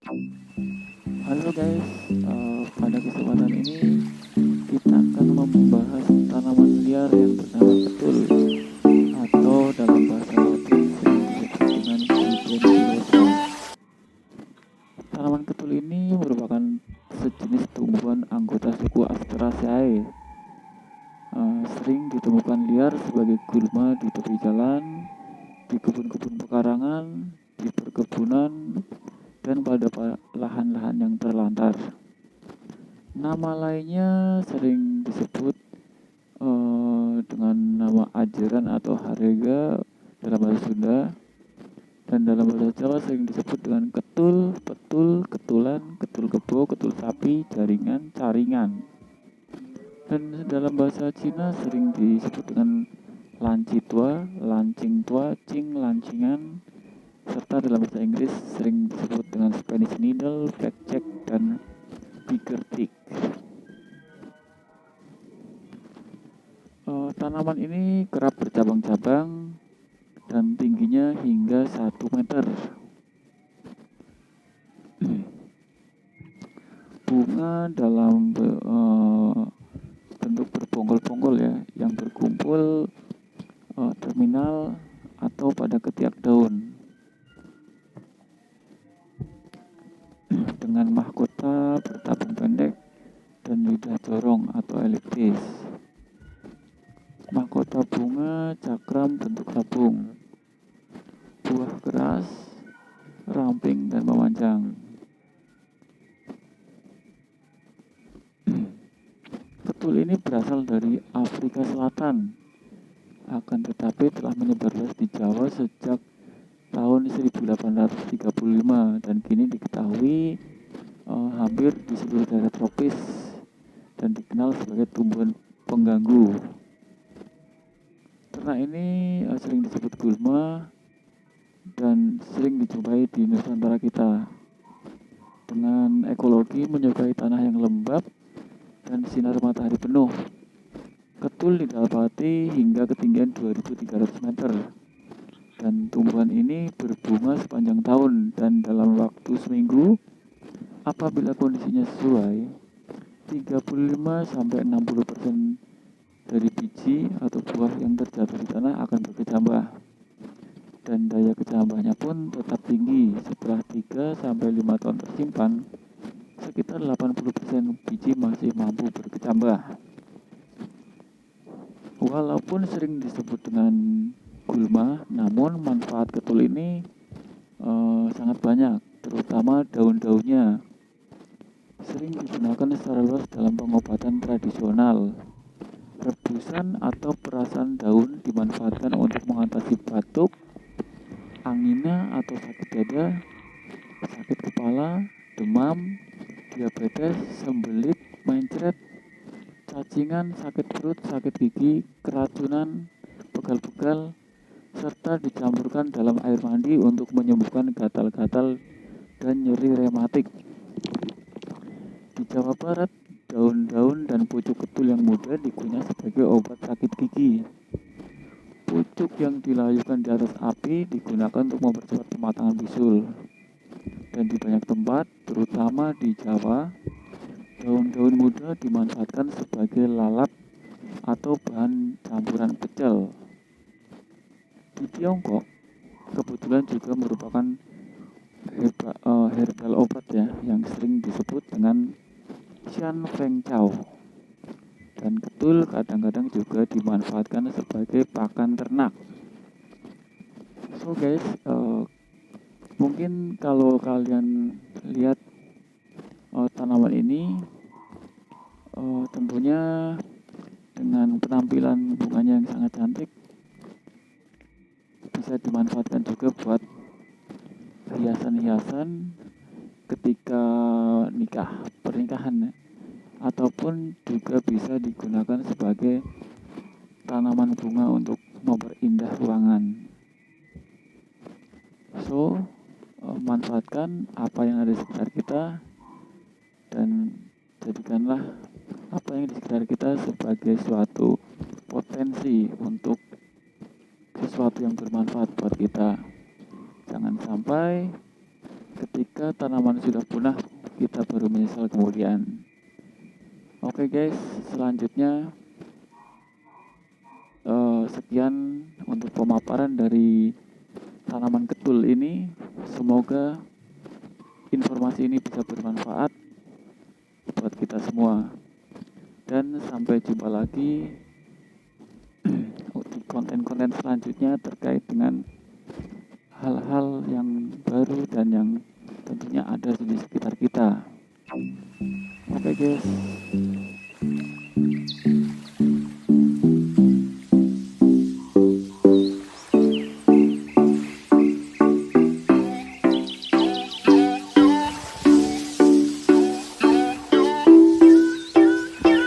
Halo guys, pada kesempatan ini kita akan membahas tanaman liar yang bernama ketul atau dalam bahasa Latin sering disebut dengan Silbenculosca. Tanaman ketul ini merupakan sejenis tumbuhan anggota suku Asteraceae. Sering ditemukan liar sebagai gulma di tepi jalan, di kebun-kebun pekarangan, di perkebunan, dan pada lahan-lahan yang terlantar. Nama lainnya sering disebut dengan nama ajaran atau harega dalam bahasa Sunda, dan dalam bahasa Jawa sering disebut dengan ketul, petul, ketulan, ketul kebo, ketul sapi, jaringan, caringan. Dan dalam bahasa Cina sering disebut dengan lanci tua, lancing tua, cing, lancingan, serta dalam bahasa Inggris sering disebut dengan Spanish needle, blackjack, dan bigger dick. Tanaman ini kerap bercabang-cabang dan tingginya hingga 1 meter. Bunga dalam bentuk berbonggol-bonggol ya, yang berkumpul terminal atau pada ketiak daun. Dengan mahkota bertabung pendek dan lidah jorong atau eliptis. Mahkota bunga cakram bentuk sabung. Buah keras, ramping dan memanjang. Ketul ini berasal dari Afrika Selatan, akan tetapi telah menyebar luas di Jawa sejak tahun 1835 dan kini diketahui hampir di seluruh daerah tropis dan dikenal sebagai tumbuhan pengganggu. Ternak ini sering disebut gulma dan sering dijumpai di Nusantara kita. Dengan ekologi menyukai tanah yang lembab dan sinar matahari penuh. Ketul didapati hingga ketinggian 2.300 meter. Dan tumbuhan ini berbunga sepanjang tahun dan dalam waktu seminggu apabila kondisinya sesuai 35-60% dari biji atau buah yang terjatuh di tanah akan berkecambah. Dan daya kecambahnya pun tetap tinggi setelah 3-5 tahun tersimpan. Sekitar 80% biji masih mampu berkecambah. Walaupun sering disebut dengan gulma, namun manfaat ketul ini sangat banyak, terutama daun-daunnya. Sering digunakan secara luas dalam pengobatan tradisional. Rebusan atau perasan daun dimanfaatkan untuk mengatasi batuk, angina atau sakit dada, sakit kepala, demam, diabetes, sembelit, mencret, cacingan, sakit perut, sakit gigi, keracunan, pegal-pegal, serta dicampurkan dalam air mandi untuk menyembuhkan gatal-gatal dan nyeri rematik. Di Jawa Barat, daun-daun dan pucuk ketul yang muda digunakan sebagai obat sakit gigi. Pucuk yang dilayukan di atas api digunakan untuk mempercepat pematangan bisul. Dan di banyak tempat, terutama di Jawa, daun-daun muda dimanfaatkan sebagai lalap atau bahan campuran pecel. Di Tiongkok, kebetulan juga merupakan herbal obat ya, yang sering disebut dengan Xian Feng Chao. Dan ketul kadang-kadang juga dimanfaatkan sebagai pakan ternak. So guys, mungkin kalau kalian lihat tanaman ini, tentunya dengan penampilan bunganya yang sangat cantik, bisa dimanfaatkan juga buat hiasan-hiasan ketika pernikahan ya. Ataupun juga bisa digunakan sebagai tanaman bunga untuk memperindah ruangan. So, manfaatkan apa yang ada di sekitar kita dan jadikanlah apa yang di sekitar kita sebagai suatu potensi untuk sesuatu yang bermanfaat buat kita. Jangan sampai Ketika tanaman sudah punah, kita baru menyesal kemudian. Oke guys, selanjutnya sekian untuk pemaparan dari tanaman ketul ini. Semoga informasi ini bisa bermanfaat buat kita semua. Dan sampai jumpa lagi di konten-konten selanjutnya terkait dengan hal-hal yang baru dan yang tentunya ada di sekitar kita. Oke guys.